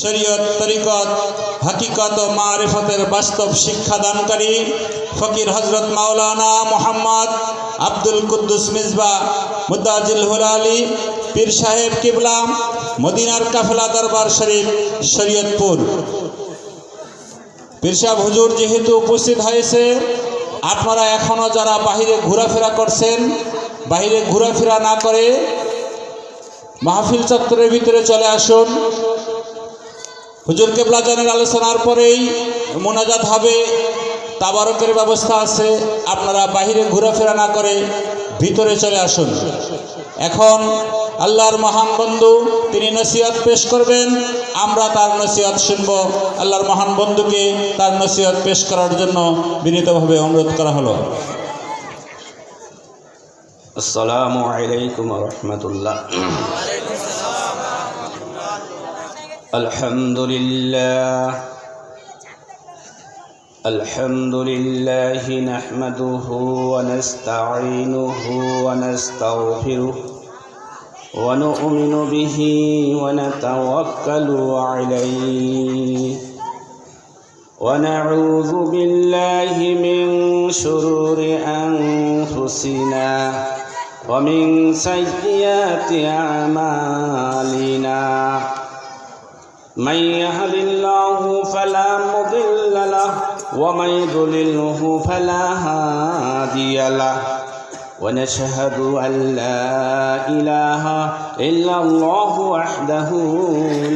শরীয়ত, তরিকত, হাকিকত ও মারিফতের বাস্তব শিক্ষাদানকারী ফকির হজরত মাওলানা মোহাম্মদ আব্দুল কুদ্দুস মিসবা মুদ্দাজিল হুলালি পীর সাহেব কিবলা, মদিনার কাফেলা দরবার শরীফ, শরীয়তপুর। পীর সাহেব হুজুর যেহেতু উপস্থিত হয়েছে, আপনারা এখনও যারা বাহিরে ঘোরাফেরা করছেন, বাহিরে ঘোরাফেরা না করে মাহফিল চত্বরের ভিতরে চলে আসুন। হুজুর কেবলা জানের আলোচনার পরেই মোনাজাত হবে, তাবারকের ব্যবস্থা আছে। আপনারা বাহিরে ঘোরাফেরা না করে ভিতরে চলে আসুন। এখন আল্লাহর মহান বন্ধু তিনি নসিহত পেশ করবেন, আমরা তার নসিহত শুনব। আল্লাহর মহান বন্ধুকে তার নসিহত পেশ করার জন্য বিনীতভাবে অনুরোধ করা হলো। আসসালামু আলাইকুম ওয়া রাহমাতুল্লাহ। আলহামদুলিল্লাহ নাহমাদুহু ওয়া নাস্তাঈনুহু ওয়া নাস্তাগফিরুহু ওয়া নু'মিনু বিহি ওয়া নাতাওয়াক্কালু আলাইহি ওয়া নাউযু বিল্লাহি মিন শুরুরি আনফুসিনা ওয়া মিন সাইয়্যাতি আমালিনা। من يهد الله فلا مضل له ومن يضلله فلا هادي له ونشهد أن لا إله إلا الله وحده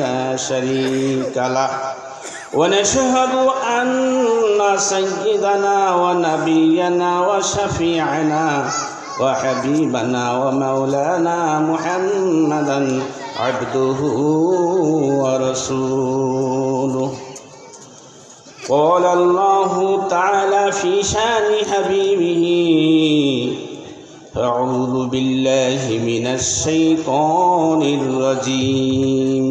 لا شريك له ونشهد أن سيدنا ونبينا وشفيعنا وحبيبنا ومولانا محمدا عبده ورسوله. قال الله تعالى في شان حبيبه: أعوذ بالله من الشيطان الرجيم،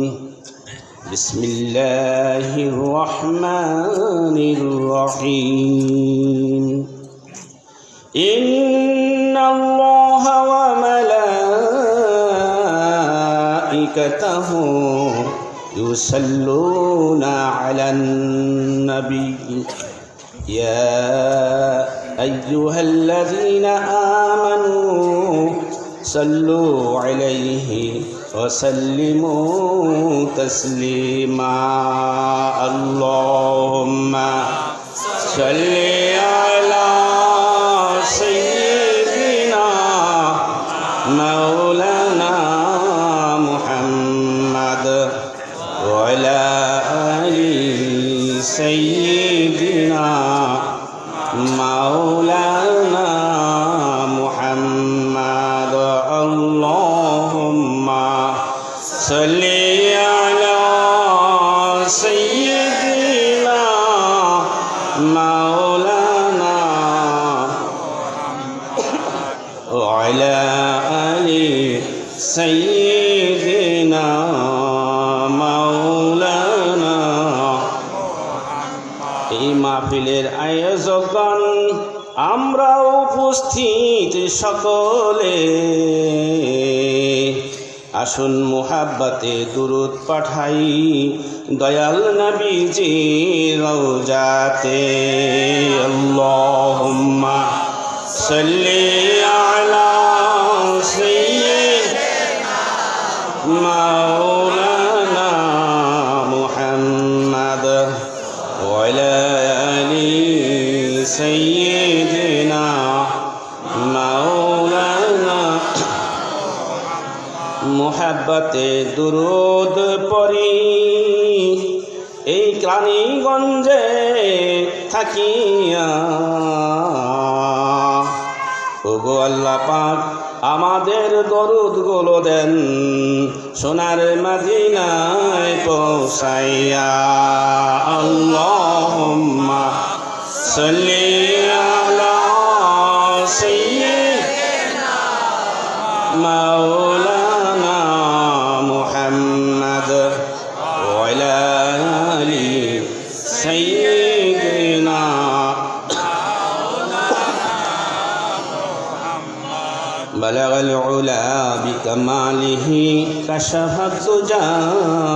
بسم الله الرحمن الرحيم. إن الله وملائكته يصلون على النبي يا أيها الذين آمنوا صلوا عليه وسلموا تسليما. اللهم صل على سيدنا مولانا محمد وعلى آل سيدنا مولانا محمد. اللهم صل على سيدنا مولانا وعلى آل سيدنا مولانا. এই মাহফিলের আয়োজকগণ, আমরা উপস্থিত সকলে আসুন মুহাব্বতে দুরুদ পাঠাই দয়াল নবীজির রওজাতে। আল্লাহুম্মা সাল্লি আলা সাইয়্যিদিনা মাওলানা মুহাম্মদ ওয়া আলা আলি সাইয়্যিদিনা মাওলানা। মুহাব্বতে দুরুদ পড়ি এই ক্লানিগঞ্জে থাকিয়া। ওগো আল্লাহ পাক, আমাদের দরুদগুলো দেন সোনার মদিনায় পৌঁছাইয়া। আল্লাহুম্মা সাল্লি আলা সাইয়্যিদিনা মাওলানা মুহাম্মদ ওয়া আলা আলি সাইয়্যিদিনা। بلغ العلا بكماله كشف الدجى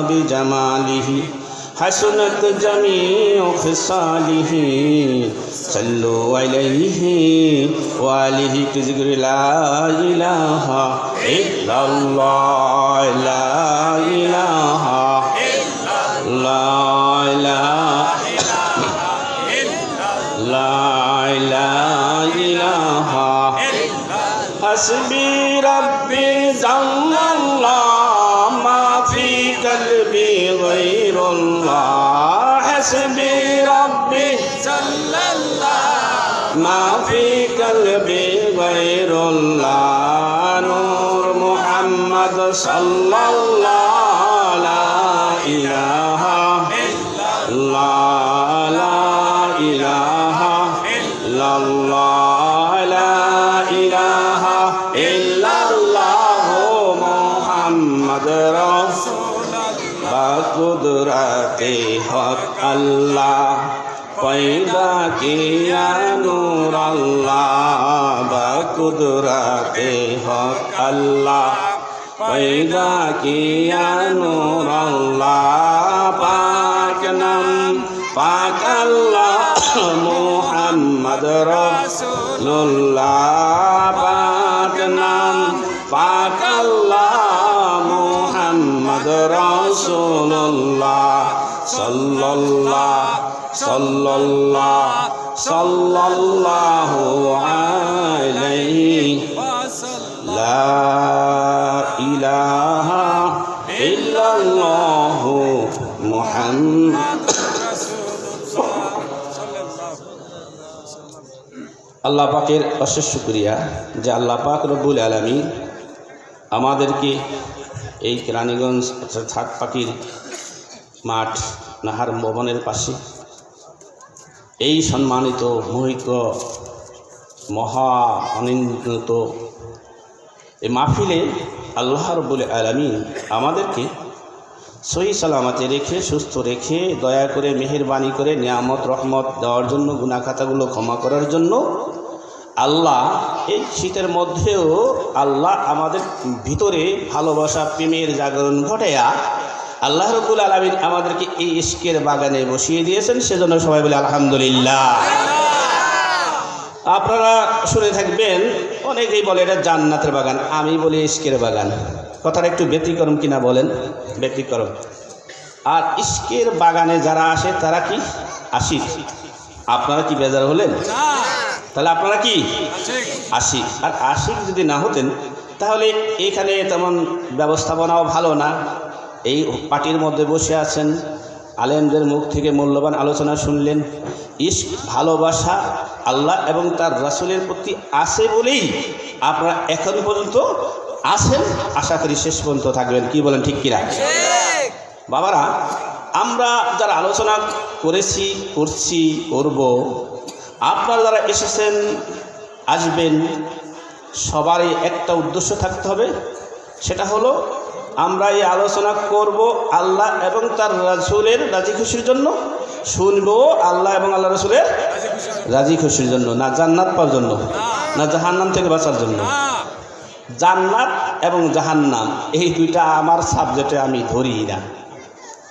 بجماله حسنت جميع خصاله صلوا عليه وآله بذكر لا إله إلا الله لا إله لا إله لا إله حسبي ربي جل الله ما في قلبي غير الله حسبي ربي جل الله ما في قلبي غير الله نور محمد صلى الله لا إله إلا الله لا إله إلا الله لا إله إلا الله محمد رسول الله بقدرت حق الله पैदा किया नूर अल्लाह बकुदरत हक अल्लाह पैदा किया नूर अल्लाह पाक नाम पाक अल्लाह मुहम्मद रसूलुल्लाह पाक नाम पाक अल्लाह मुहम्मद रसूलुल्लाह सल्लल्लाहु अलैहि ला इलाहा इल्लल्लाह मुहम्मद আল্লাহ পাকের অশেষ শুকরিয়া যে আল্লাহ পাক রব্বুল আলামিন আমাদেরকে এই কেরানীগঞ্জ ছাদ পাখির মাঠ নাহার ভবনের পাশে এই সম্মানিত মহিত মহা আনন্দিত এই মাহফিলে আল্লাহ রব্বুল আলামিন আমাদেরকে সহি সালামতে রেখে সুস্থ রেখে দয়া করে মেহেরবানি করে নিয়ামত রহমত দেওয়ার জন্য গুনাহ খাতাগুলো ক্ষমা করার জন্য আল্লাহ এই শীতের মধ্যেও আল্লাহ আমাদের ভিতরে ভালোবাসা প্রেমের জাগরণ ঘটাইয়া আল্লাহ রাব্বুল আলামিন আমাদেরকে এই ইশকের বাগানে বসিয়ে দিয়েছেন সেজন্য সবাই বলে আলহামদুলিল্লাহ। আপনারা শুনে থাকবেন অনেকেই বলে এটা জান্নাতের বাগান, আমি বলি ইশকের বাগান। কথাটা একটু ব্যতিক্রম কিনা বলেন? ব্যতিক্রম। আর ইশকের বাগানে যারা আসে তারা কি আশিক? আপনারা কি বেজার হলেন? তাহলে আপনারা কি আশিক? আর আশিক যদি না হতেন তাহলে এখানে তেমন ব্যবস্থাপনাও ভালো না। এই পার্টির মধ্যে বসে আছেন, আলেমদের মুখ থেকে মূল্যবান আলোচনা শুনলেন। ইশক ভালোবাসা আল্লাহ এবং তার রাসূলের প্রতি আছে বলেই আপনারা এখন পর্যন্ত আছেন, আশা করি শেষ পর্যন্ত থাকবেন। কি বলেন, ঠিক কিনা? বাবারা, আমরা যারা আলোচনা করেছি, করছি, করব, আপনারা যারা এসেছেন, আসবেন, সবারই একটা উদ্দেশ্য থাকতে হবে। সেটা হলো আমরা এই আলোচনা করব আল্লাহ এবং তার রাসূলের রাজি খুশির জন্য, শুনবো আল্লাহ এবং আল্লাহ রাসূলের রাজি খুশির জন্য, না জান্নাত পাওয়ার জন্য, না জাহান্নাম থেকে বাঁচার জন্য। জান্নাত এবং জাহান্নাম এই দুইটা আমার সাবজেক্টে আমি ধরি না।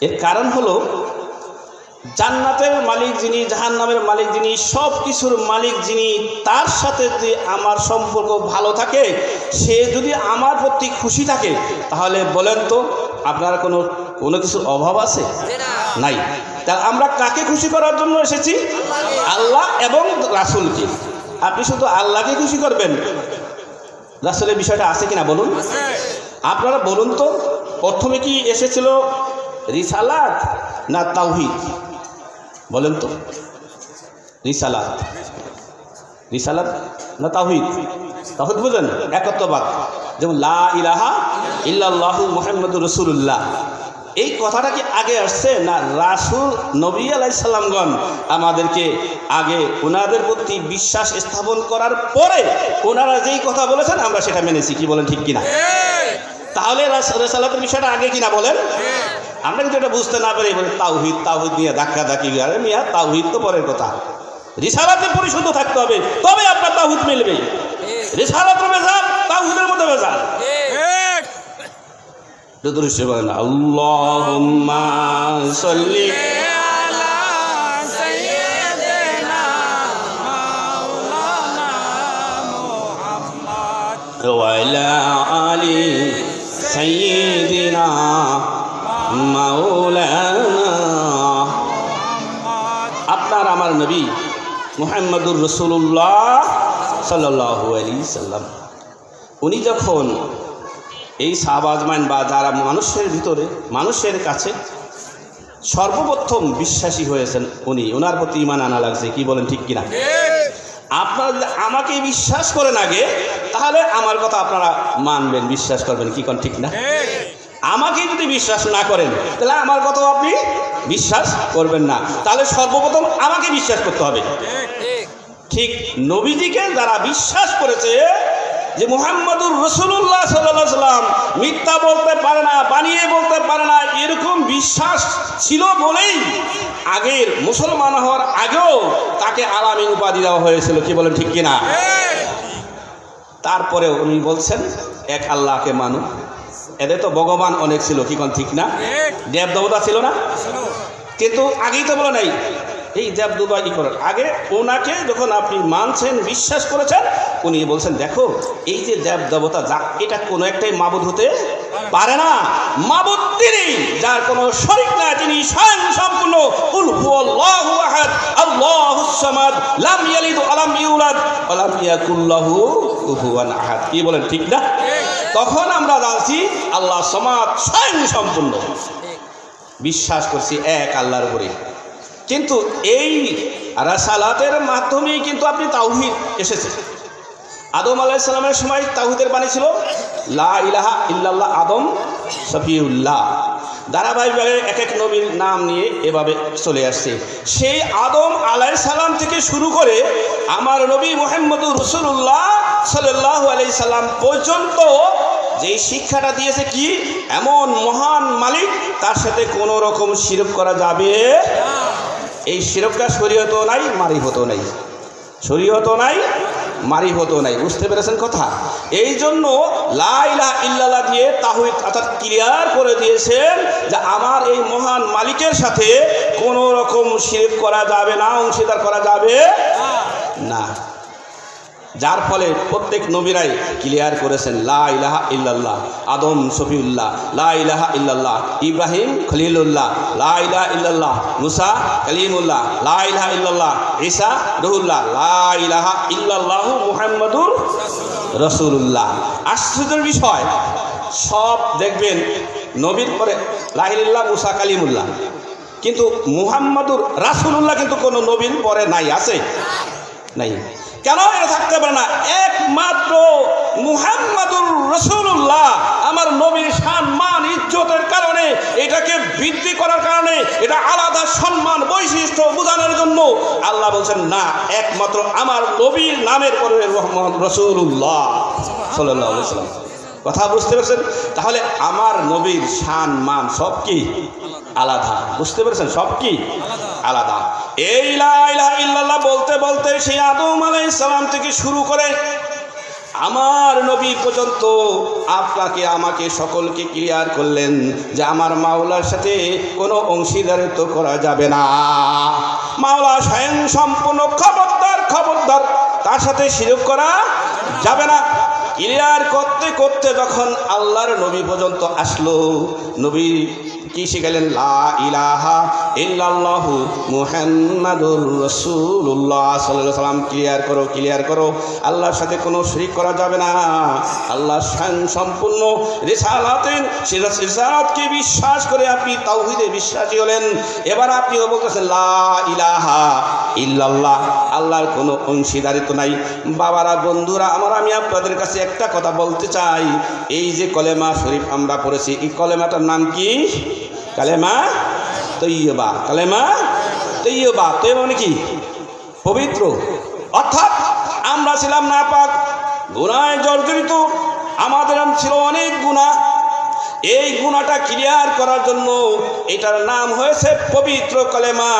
এর কারণ হলো জান্নাতের মালিক যিনি, জাহান্নামের মালিক যিনি, সব কিছুর মালিক যিনি, তার সাথে যদি আমার সম্পর্ক ভালো থাকে, সে যদি আমার প্রতি খুশি থাকে, তাহলে বলেন তো আপনার কোনো কিছুর অভাব আছে? নাই। তা আমরা কাকে খুশি করার জন্য এসেছি? আল্লাহ এবং রাসূলকে। আপনি শুধু আল্লাহকে খুশি করবেন, রাসূলের বিষয়টা আছে কিনা বলুন? আপনারা বলুন তো, প্রথমে কি এসেছিল রিসালাত না তাওহীদ? বলেন তো, রিসালাত না তাওহীদ? তাওহীদ বুঝেন? একত্ববাদ। যেমন লা ইলাহা ইল্লাল্লাহু মুহাম্মাদুর রাসূলুল্লাহ, এই কথাটা কি আগে আসছে? না রাসূল নবী আলাইহিস সালামগণ আমাদেরকে আগে ওনাদের প্রতি বিশ্বাস স্থাপন করার পরে ওনারা যেই কথা বলেছেন আমরা সেটা মেনেছি। কি বলেন, ঠিক কিনা? তাহলে রিসালাতের বিষয়টা আগে কিনা বলেন? আমরা কিন্তু এটা বুঝতে না পারি, বলে তাওহীদ নিয়ে ধাক্কা ধাক্কি। আরে মিয়া, তাওহীদ তো পরের কথা, রিসালাতে পরিশুদ্ধ থাকতে হবে, তবে আপনার তাওহীদ মিলবে। রিসালাতের ভেজাল, তাওহীদের মধ্যে ভেজাল। দুরূদ বলেন আল্লাহুম্মা সাল্লি ওয়ালা আলি সাইয়্যিদিনা মাওলানা। আপনার আমার নবী মুহাম্মদুর রাসূলুল্লাহ সাল্লাল্লাহু আলাইহি সাল্লাম, উনি যখন এই সাহাবা আজমাইন বা যারা মানুষের ভিতরে মানুষের কাছে সর্বপ্রথম বিশ্বাসী হয়েছেন, ওনার প্রতি ঈমান আনা লাগছে। কি বলেন, ঠিক কিনা? আপনারা যদি আমাকে বিশ্বাস করেন আগে, তাহলে আমার কথা আপনারা মানবেন, বিশ্বাস করবেন। কি কোন ঠিক না? আমাকে যদি বিশ্বাস না করেন, তাহলে আমার কথাও আপনি বিশ্বাস করবেন না। তাহলে সর্বপ্রথম আমাকে বিশ্বাস করতে হবে। ঠিক নবীজিকে যারা বিশ্বাস করেছে যে মুহাম্মদুর রাসূলুল্লাহ সাল্লাল্লাহু আলাইহি সাল্লাম মিথ্যা বলতে পারে না, বানিয়ে বলতে পারে না, এরকম বিশ্বাস ছিল বলেই আগের মুসলমান হওয়ার আগেও তাকে আলামিন উপাধি দেওয়া হয়েছিল। কি বলেন, ঠিক কিনা? তারপরেও উনি বলছেন এক আল্লাহকে মানু। এদের তো ভগবান অনেক ছিল। কি কোন ঠিক না? দেব দেবতা ছিল না? কিন্তু আগেই তো বলে নাই এই দেব দেবতা কি করেন। আগে ওনাকে যখন আপনি মানছেন, বিশ্বাস করেছেন, উনি বলছেন দেখো এই যে দেব দেবতা যা, এটা কোনো একটাই মাবুদ হতে পারে না। মাবুদ তিনি, যার কোনো শরীক নাই, তিনি স্বয়ং সম্পূর্ণ। কুল হুয়াল্লাহু আহাদ আল্লাহুস সামাদ লাম ইয়ালিদ ওয়া লাম ইউলাদ ওয়া লাম ইয়াকুল লাহু কুফুয়ান আহাদ। কি বলেন, ঠিক না? তখন আমরা জানছি আল্লাহ সামাদ, স্বয়ং সম্পূর্ণ। বিশ্বাস করছি এক আল্লাহর উপরে। কিন্তু এই রাসালাতের মাধ্যমেই কিন্তু আপনি তাওহীদ এসেছে। আদম আলাইহিস সালামের সময় তাওহীদের বাণী ছিল লা ইলাহা ইল্লাল্লাহ, আদম সফিউল্লাহ। ধারাবাহিকভাবে এক এক নবীর নাম নিয়ে এভাবে চলে আসছে। সেই আদম আলাইহিস সালাম থেকে শুরু করে আমার নবী মুহাম্মদুর রাসূলুল্লাহ সাল্লাল্লাহু আলাইহি সাল্লাম পর্যন্ত যেই শিক্ষাটা দিয়েছে, কি এমন মহান মালিক, তার সাথে কোনো রকম শিরক করা যাবে। এই শিরকটা শরীয়তও নাই, মারিফতও নাই। শরীয়তও নাই, মারিফতও নাই। বুঝতে পেরেছেন কথা? এই জন্য লা ইলাহা ইল্লাল্লাহ দিয়ে তাওহীদ অর্থাৎ ক্লিয়ার করে দিয়েছেন যে আমার এই মহান মালিকের সাথে কোনো রকম শিরক করা যাবে না, অংশীদার করা যাবে না। যার ফলে প্রত্যেক নবীরাই ক্লিয়ার করেছেন লা ইলাহা ইল্লাল্লাহ। আদম সফিউল্লাহ লা ইলাহা ইল্লাল্লাহ, ইব্রাহিম খলিলুল্লাহ লা ইলাহা ইল্লাল্লাহ, মুসা কালিমুল্লাহ লা ইলাহা ইল্লাল্লাহ, ঈসা রুহুল্লাহ লা ইলাহা ইল্লাল্লাহ, মুহাম্মাদুর রাসূলুল্লাহ। আশ্চর্যের বিষয়, সব দেখবেন নবীর পরে লা ইলাহা ইল্লাল্লাহ, মুসা কালিমুল্লাহ, কিন্তু মুহাম্মাদুর রাসূলুল্লাহ কিন্তু কোনো নবীর পরে নাই। আছে? নাই। কেন এটা থাকতে পারে না? একমাত্র মুহাম্মাদুর রাসূলুল্লাহ আমার নবীর শান, মান, ইজ্জতের কারণে, এটাকে বৃদ্ধি করার কারণে, এটা আলাদা সম্মান বৈশিষ্ট্য বোঝানোর জন্য আল্লাহ বলছেন না, একমাত্র আমার নবীর নামের পরে মুহাম্মদ রাসূলুল্লাহ সাল্লাল্লাহু আলাইহি ওয়াসাল্লাম। কথা বুঝতে পেরেছেন? তাহলে আমার নবীর শান, মান সব কি আলাদা। বুঝতে পেরেছেন? সব কি আলাদা। এই লা ইলাহা ইল্লাল্লাহ বলতে বলতে সেই আদম আলাইহিস সালাম থেকে শুরু করে আমার নবী পর্যন্ত আপনাকে আমাকে সকলকে ক্লিয়ার করলেন যে আমার মাওলার সাথে কোনো অংশীদারিত্ব করা যাবে না। মাওলা স্বয়ং সম্পূর্ণ, খবরদার খবরদার, তার সাথে শিরক করা যাবে না। ক্লিয়ার করতে করতে যখন আল্লাহর নবী পর্যন্ত আসলো, নবী কি শিখালেন? লা ইলাহা ইল্লাল্লাহু মুহাম্মাদুর রাসূলুল্লাহ সাল্লাল্লাহু আলাইহি ওয়াসাল্লাম। ক্লিয়ার করো, ক্লিয়ার করো, আল্লাহর সাথে কোনো শরীক করা যাবে না। আল্লাহ স্বয়ং সম্পূর্ণ রিসালাতের, সেই রিসালাতকে বিশ্বাস করে আপনি তাওহীদে বিশ্বাসী হলেন। এবার আপনিও বলতেছেন লা ইলাহা ইল্লাল্লাহ, আল্লাহর কোনো অংশীদারিত্ব নাই। বাবারা, বন্ধুরা আমার, আমি আপনাদের কাছে একটা কথা বলতে চাই। এই যে কলেমা শরীফ আমরা পড়েছি, এই কলেমাটার নাম কি? কালেমা তৈয়বা। কালেমা তৈয়বা। তৈয়বা মানে কি? পবিত্র। অর্থাৎ আমরা ছিলাম নাপাক, গুনাহে জর্জরিত, আমাদের ছিল অনেক গুনাহ। এই গুনাহটা ক্লিয়ার করার জন্য এটার নাম হয়েছে পবিত্র কলেমা।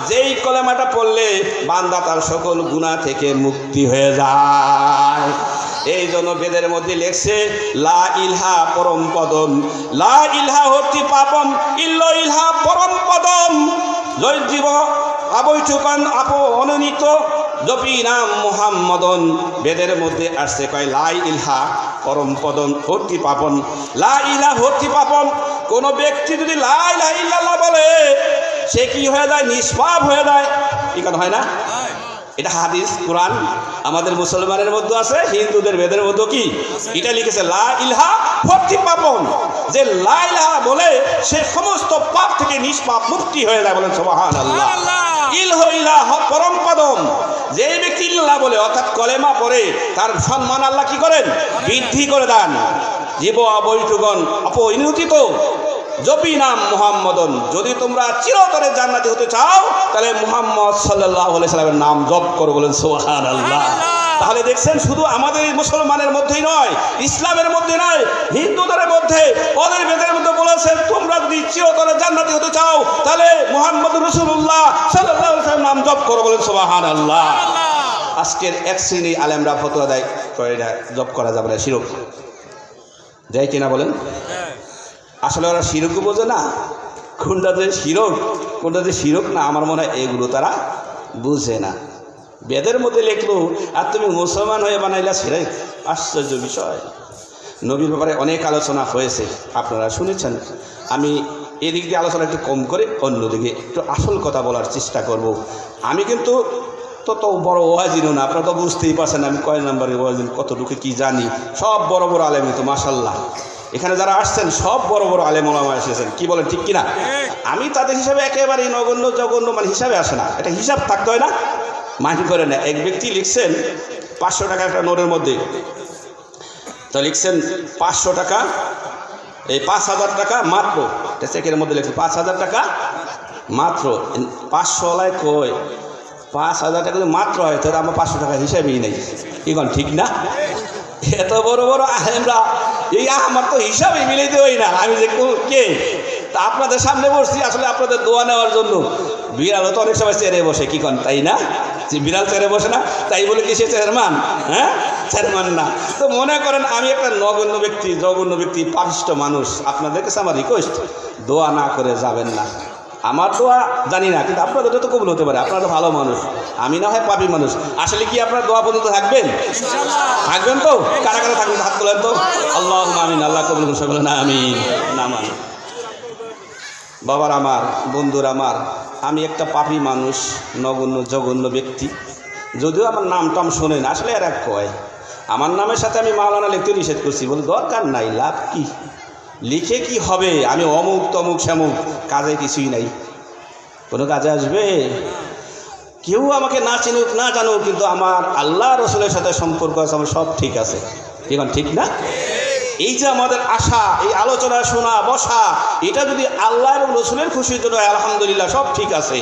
যেই কলেমাটা পড়লে বান্দা তার সকল গুনাহ থেকে মুক্তি হয়ে যায়। এই জন্য বেদের মধ্যে লেখছে লা ইলহা পরম পদম, লা ইলহা হতি পাপম ইল্ল ইলহা পরম পদম, জয় জীব আবৈচুকান আপো অননিত জপি নাম মুহাম্মদন। বেদের মধ্যে আসছে কয় লা ইলহা পরম পদম হতি পাপন, লা ইলাহা হতি পাপন। কোন ব্যক্তি যদি লা ইলাহা ইল্লাল্লাহ বলে সে কি হয়ে যায়? নিষ্পাপ হয়ে যায়। কি কথা হয় না? এটা হাদিস কোরআন আমাদের মুসলমানের মধ্যে আছে, হিন্দুদের বেদের মধ্যে কি এটা লিখেছে লা ইলাহা হতি পাপন, যে লা ইলাহা বলে সে সমস্ত পাপ থেকে নিষ্পাপ মুক্তি হয়ে যায়। বলেন সুবহানাল্লাহ। ইলাহ পরম পদম, যে ব্যক্তি ইল্লাহ বলে অর্থাৎ কলেমা পড়ে তার সম্মান আল্লাহ কি করেন? বৃদ্ধি করে দেন। জীব অবৈঠগণ অপরিণুতিত জপি নাম মুহাম্মদন। যদি তোমরা চিরতরে জান্নাতি হতে চাও তাহলে মুহাম্মদ সাল্লাল্লাহু আলাইহি সাল্লামের নাম জপ করো। বলেন সুবহানাল্লাহ। তাহলে দেখছেন শুধু আমাদের মুসলমানের মধ্যেই নয়, ইসলামের মধ্যে নয়, হিন্দুদের মধ্যে ওদের বেদের মধ্যে বলেছেন তোমরা যদি চিরতরে জান্নাতি হতে চাও তাহলে মুহাম্মদ রাসূলুল্লাহ সাল্লাল্লাহু আলাইহি ওয়াসাল্লাম নাম জপ করো। বলেন সুবহানাল্লাহ। আজকের এক শ্রেণী আলেমরা ফতোয়া দেয় এটা জপ করা যাবে না, শিরক। দেয় কিনা বলেন? আসলে ওরা শিরকও বোঝে না, কোনটা যে শিরক কোনটা যে শিরক না, আমার মনে হয় এগুলো তারা বুঝে না। বেদের মধ্যে লিখলো আর তুমি মুসলমান হয়ে বানাইলা শিরক। আশ্চর্য বিষয়। নবীর ব্যাপারে অনেক আলোচনা হয়েছে, আপনারা শুনেছেন। আমি এদিক দিয়ে আলোচনা একটু কম করে অন্যদিকে একটু আসল কথা বলার চেষ্টা করব। আমি কিন্তু তত বড় ওয়াজিনও না, আপনারা তো বুঝতেই পারছেন আমি কয় নাম্বারের ওয়াজিন, কতটুকু কি জানি। সব বড় বড় আলেম তো মাশাল্লাহ, এখানে যারা আসছেন সব বড় বড় আলেম ওলামা এসেছেন। কি বলেন, ঠিক কিনা? আমি তাদের হিসাবে একেবারেই নগণ্য জঘন্য মানে হিসাবে আসে না, এটা হিসাব থাকতে হয় না, মাইন্ড করে না। এক ব্যক্তি লিখছেন 500 টাকা একটা নোটের মধ্যে, তো লিখছেন 500 টাকা, এই 5000 টাকা মাত্র, এটা চেকের মধ্যে লিখছেন 5000 টাকা মাত্র। 500 ওলায় কই 5000 টাকা যদি মাত্র হয় তাহলে আমার 500 টাকা হিসাবেই নেই। কি কোন ঠিক না? এত বড় বড় আলেমরা এই আমার তো হিসাবে মিলাইতে হয় না, আমি যে কে তা আপনাদের সামনে বসছি আসলে আপনাদের দোয়া নেওয়ার জন্য। বিড়ালও তো অনেক সময় চেয়ারে বসে, কি কন তাই না? যে বিড়াল চেয়ারে বসে না, তাই বলে কি সে চেয়ারম্যান? হ্যাঁ, চেয়ারম্যান না। তো মনে করেন আমি একটা নগণ্য ব্যক্তি, জঘন্য ব্যক্তি, পাপিষ্ঠ মানুষ। আপনাদের কাছে আমার রিকোয়েস্ট, দোয়া না করে যাবেন না। আমার দোয়া জানি না, কিন্তু আপনাদের তো কবুল হতে পারে, আপনারা তো ভালো মানুষ, আমি না হয় পাপী মানুষ। আসলে কি আপনার দোয়া পর্যন্ত থাকবেন? থাকবেন তো? কারা কারা থাকবেন হাত তোলেন তো। আল্লাহুম্মা আমিন। আল্লাহ কবুল করুন, সকলে না আমিন। না মান বাবার আমার, বন্ধুর আমার, আমি একটা পাপী মানুষ, নগণ্য জঘন্য ব্যক্তি। যদিও আমার নাম টাম শোনে না, আসলে এরা কয় আমার নামের সাথে আমি মাওলানা লিখতে নিষেধ করছি, বলে দরকার নাই, লাভ কি, লিখে কি হবে, আমি অমুক তমুক শ্যামুক, কাজে কিছুই নাই, কোনো কাজে আসবে? কেউ আমাকে না চিনুক না জানুক, কিন্তু আমার আল্লাহ রসুলের সাথে সম্পর্ক আছে, আমার সব ঠিক আছে। এখন ঠিক না? এই যে আমাদের আশা, এই আলোচনা শোনা বসা, এটা যদি আল্লাহ এবং রসুলের খুশির জন্য হয় আলহামদুলিল্লাহ সব ঠিক আছে।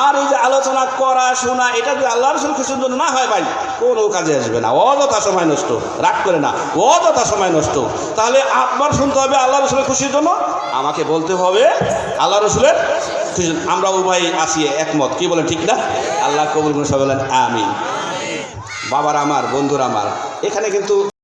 আর এই যে আলোচনা করা শোনা, এটা যদি আল্লাহ রসুল খুশির জন্য না হয় ভাই, কোনো কাজে আসবে না, অযথা সময় নষ্ট। রাগ করে না, অযথা সময় নষ্ট। তাহলে আপনার শুনতে হবে আল্লাহ রসুলের খুশির জন্য, আমাকে বলতে হবে আল্লাহ রসুলের খুশি। আমরা উভয় আসি একমত, কি বলেন, ঠিক না? আল্লাহ কবুল করুন, সবাই বলেন আমিন। বাবার আমার, বন্ধুর আমার, এখানে কিন্তু